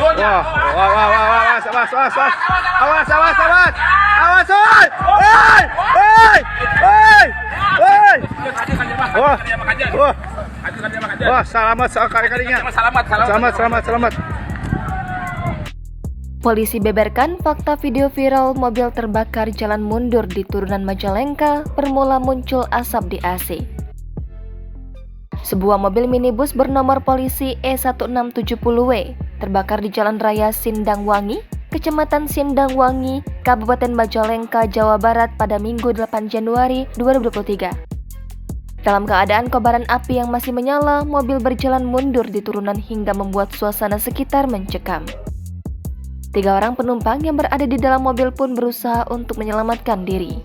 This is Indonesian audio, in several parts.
Wah, wah, wah, wah, wah, awas, awas, awas, awas, awas, awas, awas, awas, woi, woi, woi, woi, wah, wah, wah, selamat sekali-kalinya, selamat. Polisi beberkan fakta video viral mobil terbakar jalan mundur di turunan Majalengka bermula muncul asap di AC. Sebuah mobil minibus bernomor polisi E1670W terbakar di Jalan Raya Sindangwangi, Kecamatan Sindangwangi, Kabupaten Majalengka, Jawa Barat pada Minggu 8 Januari 2023. Dalam keadaan kobaran api yang masih menyala, mobil berjalan mundur di turunan hingga membuat suasana sekitar mencekam. 3 orang penumpang yang berada di dalam mobil pun berusaha untuk menyelamatkan diri.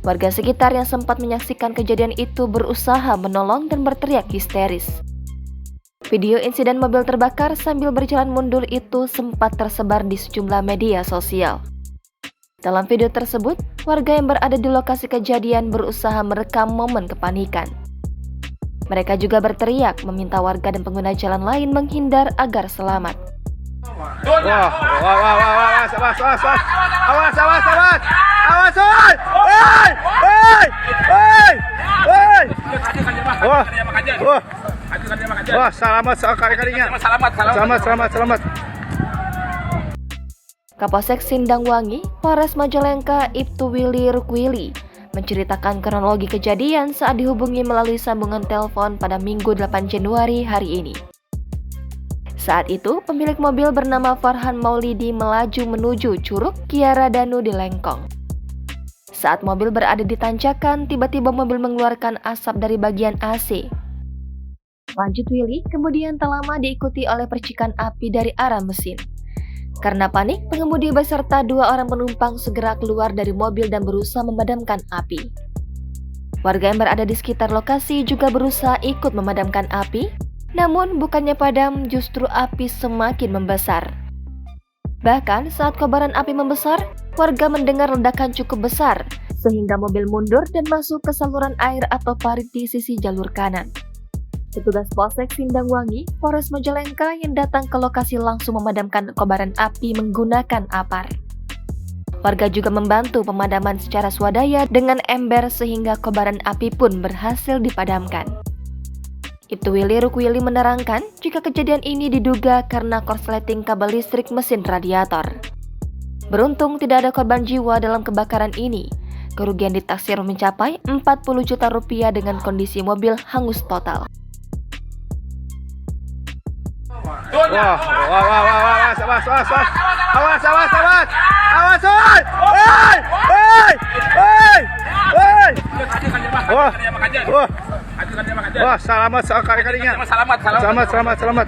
Warga sekitar yang sempat menyaksikan kejadian itu berusaha menolong dan berteriak histeris. Video insiden mobil terbakar sambil berjalan mundur itu sempat tersebar di sejumlah media sosial. Dalam video tersebut, warga yang berada di lokasi kejadian berusaha merekam momen kepanikan. Mereka juga berteriak meminta warga dan pengguna jalan lain menghindar agar selamat. Wah, wah, wah, wah, awas, awas, awas, awas, awas, awas, awas, woi, woi, woi, woi, wah, wah, wah, selamat sekali-kalinya, selamat. Kapolsek Sindangwangi, Polres Majalengka, Ibtu Willy Rukwili menceritakan kronologi kejadian saat dihubungi melalui sambungan telepon pada Minggu 8 Januari hari ini. Saat itu, pemilik mobil bernama Farhan Maulidi melaju menuju Curug Kiara Danu di Lengkong. Saat mobil berada di tanjakan, tiba-tiba mobil mengeluarkan asap dari bagian AC. Lanjut Willy, kemudian tak lama diikuti oleh percikan api dari arah mesin. Karena panik, pengemudi beserta 2 orang penumpang segera keluar dari mobil dan berusaha memadamkan api. Warga yang berada di sekitar lokasi juga berusaha ikut memadamkan api, namun bukannya padam, justru api semakin membesar. Bahkan saat kobaran api membesar, warga mendengar ledakan cukup besar, sehingga mobil mundur dan masuk ke saluran air atau parit di sisi jalur kanan. Petugas Polsek Sindangwangi, Polres Majalengka yang datang ke lokasi langsung memadamkan kobaran api menggunakan apar. Warga juga membantu pemadaman secara swadaya dengan ember sehingga kobaran api pun berhasil dipadamkan. Ibtu Willy Rukwili menerangkan jika kejadian ini diduga karena korsleting kabel listrik mesin radiator. Beruntung tidak ada korban jiwa dalam kebakaran ini. Kerugian ditaksir mencapai 40 juta rupiah dengan kondisi mobil hangus total. Wah, wah, wah, wah, awas, awas, awas, awas, awas, awas, awas, woi, woi, woi, woi, wah, wah, wah, selamat sekali-kalinya, selamat.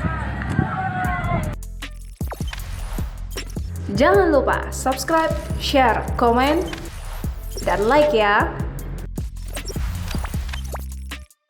Jangan lupa subscribe, share, komen, dan like ya.